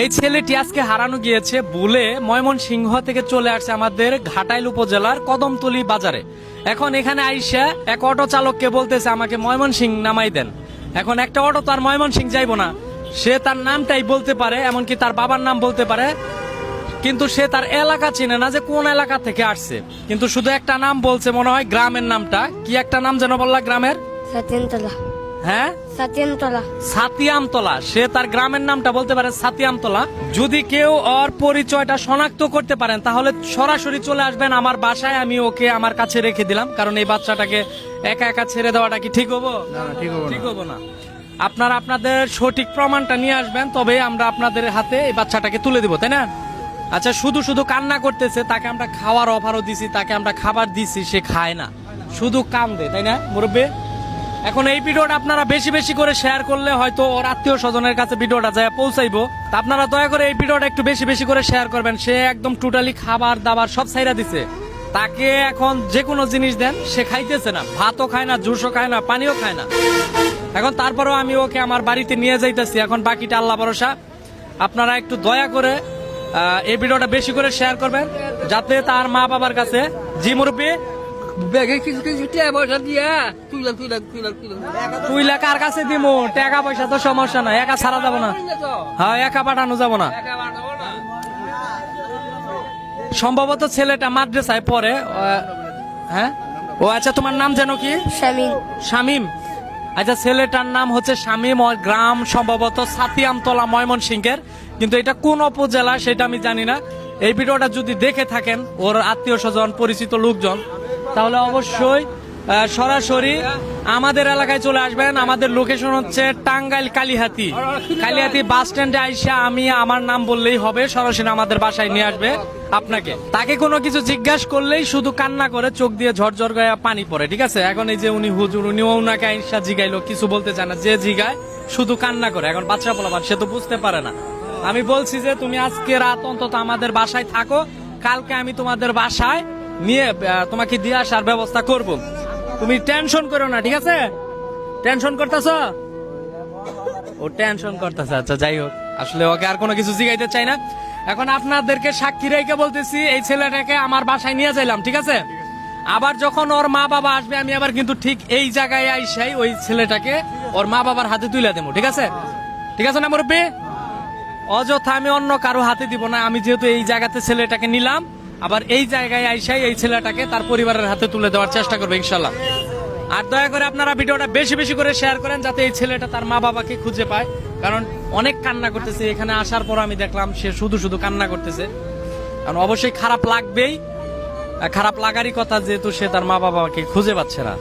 এই ছেলেটি আজকে হারানো গিয়েছে ভুলে ময়মনসিংহ থেকে চলে আসছে আমাদের ঘাটাইল উপজেলার কদমতলী বাজারে। এখন এখানে আইসা এক অটো চালককে বলতেছে আমাকে ময়মনসিংহ নামাই দেন। এখন একটা অটো তো আর ময়মনসিংহ যাইবো না, সে তার নামটাই বলতে পারে, এমনকি তার বাবার নাম বলতে পারে, কিন্তু সে তার এলাকা চিনে না যে কোন এলাকা থেকে আসছে। কিন্তু শুধু একটা নাম বলছে, মনে হয় গ্রামের নামটা কি, একটা নাম যেন বললা গ্রামের, সাতিয়ামতলা। হ্যাঁ সাতিয়ামতলা। সাতিয়ামতলা, সে তার গ্রামের নামটা বলতে পারে সাতিয়ামতলা। যদি কেউ ওর পরিচয়টা শনাক্ত করতে পারেন তাহলে সরাসরি চলে আসবেন আমার বাসায়, আমি ওকে আমার কাছে রেখে দিলাম। কারণ এই বাচ্চাটাকে একা একা ছেড়ে দেওয়াটা কি ঠিক হবো? ঠিক হবো না। আপনারা আপনাদের সঠিক প্রমাণটা নিয়ে আসবেন, তবে আমরা আপনাদের হাতে এই বাচ্চাটাকে তুলে দিব, তাই না? আচ্ছা, শুধু শুধু কান্না করতেছে, তাকে আমরা খাওয়ার অফারও দিছি, তাকে আমরা খাবার দিছি, সে খায় না, শুধু কান্দে, তাই না মুরব্বী? এখন এই ভিডিওটা আপনারা বেশি বেশি করে শেয়ার করলে হয়তো ওর আত্মীয় স্বজনের কাছে ভিডিওটা যায় পৌঁছাইবো। তা আপনারা দয়া করে এই ভিডিওটা একটু বেশি বেশি করে শেয়ার করবেন। সে একদম টোটালি খাবার দাবার সব ছাইরা দিছে, তাকে এখন যে কোনো জিনিস দেন সে খাইতেছে না, ভাতও খায় না, জুসও খায় না, পানিও খায় না। এখন তারপরেও আমি ওকে আমার বাড়িতে নিয়ে যাইতেছি, এখন বাকিটা আল্লাহ ভরসা। আপনারা একটু দয়া করে এই ভিডিওটা বেশি করে শেয়ার করবেন যাতে তার মা বাবার কাছে। জি মুরব্বী, তুইলা কার কাছে দিমু? টাকা পয়সা তো সমস্যা নাই, একা ছাড়া যাবো না। হ্যাঁ, একা পাঠানো যাবো না। সম্ভবত ছেলেটা মাদ্রাসায় পড়ে। হ্যাঁ, ও আচ্ছা, তোমার নাম যেন কি? শামিম। শামিম। আচ্ছা, ছেলেটার নাম হচ্ছে শামিম, ওর গ্রাম সম্ভবত সাতিয়ামতলা ময়মনসিংহের, কিন্তু এটা কোন উপজেলা সেটা আমি জানি না। এই ভিডিওটা যদি দেখে থাকেন ওর আত্মীয় স্বজন পরিচিত লোকজন, তাহলে অবশ্যই সরাসরি আমাদের এলাকায় চলে আসবেন। আমাদের লোকেশন হচ্ছে টাঙ্গাইল কালিহাতি। কালিহাতি বাস স্ট্যান্ডে আইসা আমি আমার নাম বললেই হবে, সরাসরি আমাদের বাসায় নিয়ে আসবে আপনাকে। তাকে কোনো কিছু জিজ্ঞাসা করলেই শুধু কান্না করে, চোখ দিয়ে ঝরঝর গায়ে পানি পড়ে, ঠিক আছে? এখন এই যে উনি হুজুর, উনিও ওনাকে আইসা জিগাইলো, কিছু বলতে চায় না, যে জিগায় শুধু কান্না করে। এখন বাচ্চা পোলাপান, সে তো বুঝতে পারে না। আমি বলছি যে তুমি আজকে রাত অন্তত আমাদের বাসায় থাকো, কালকে আমি তোমাদের বাসায় নিয়ে তোমাকে দিয়ে আসার ব্যবস্থা করব। তুমি টেনশন করো না, ঠিক আছে? টেনশন করতেছ? ও টেনশন করতেছে। আচ্ছা, যাই হোক, আসলে ওকে আর কোনো কিছু জিগাইতে চাই না। এখন আপনাদেরকে সাক্ষী রেখে বলতেছি, এই ছেলেটাকে আমার বাসায় নিয়ে যাইলাম, ঠিক আছে? আবার যখন ওর মা বাবা আসবে, আমি আবার কিন্তু ঠিক এই জায়গায় আইসাই ওই ছেলেটাকে ওর মা বাবার হাতে তুলে দেবো, ঠিক আছে? ঠিক আছে না মুরব্বী? অযথা আমি অন্য কারো হাতে দিব না। আমি যেহেতু এই জায়গাতে ছেলেটাকে নিলাম, আবার এই জায়গায় আইসাই এই ছেলেটাকে তার পরিবারের হাতে তুলে দেওয়ার চেষ্টা করবে ইনশাল্লাহ। আর দয়া করে আপনারা ভিডিওটা বেশি বেশি করে শেয়ার করেন যাতে এই ছেলেটা তার মা বাবাকে খুঁজে পায়, কারণ অনেক কান্না করতেছে। এখানে আসার পর আমি দেখলাম সে শুধু শুধু কান্না করতেছে, কারণ অবশ্যই খারাপ লাগবেই, খারাপ লাগারই কথা, যেহেতু সে তার মা বাবাকে খুঁজে পাচ্ছে না।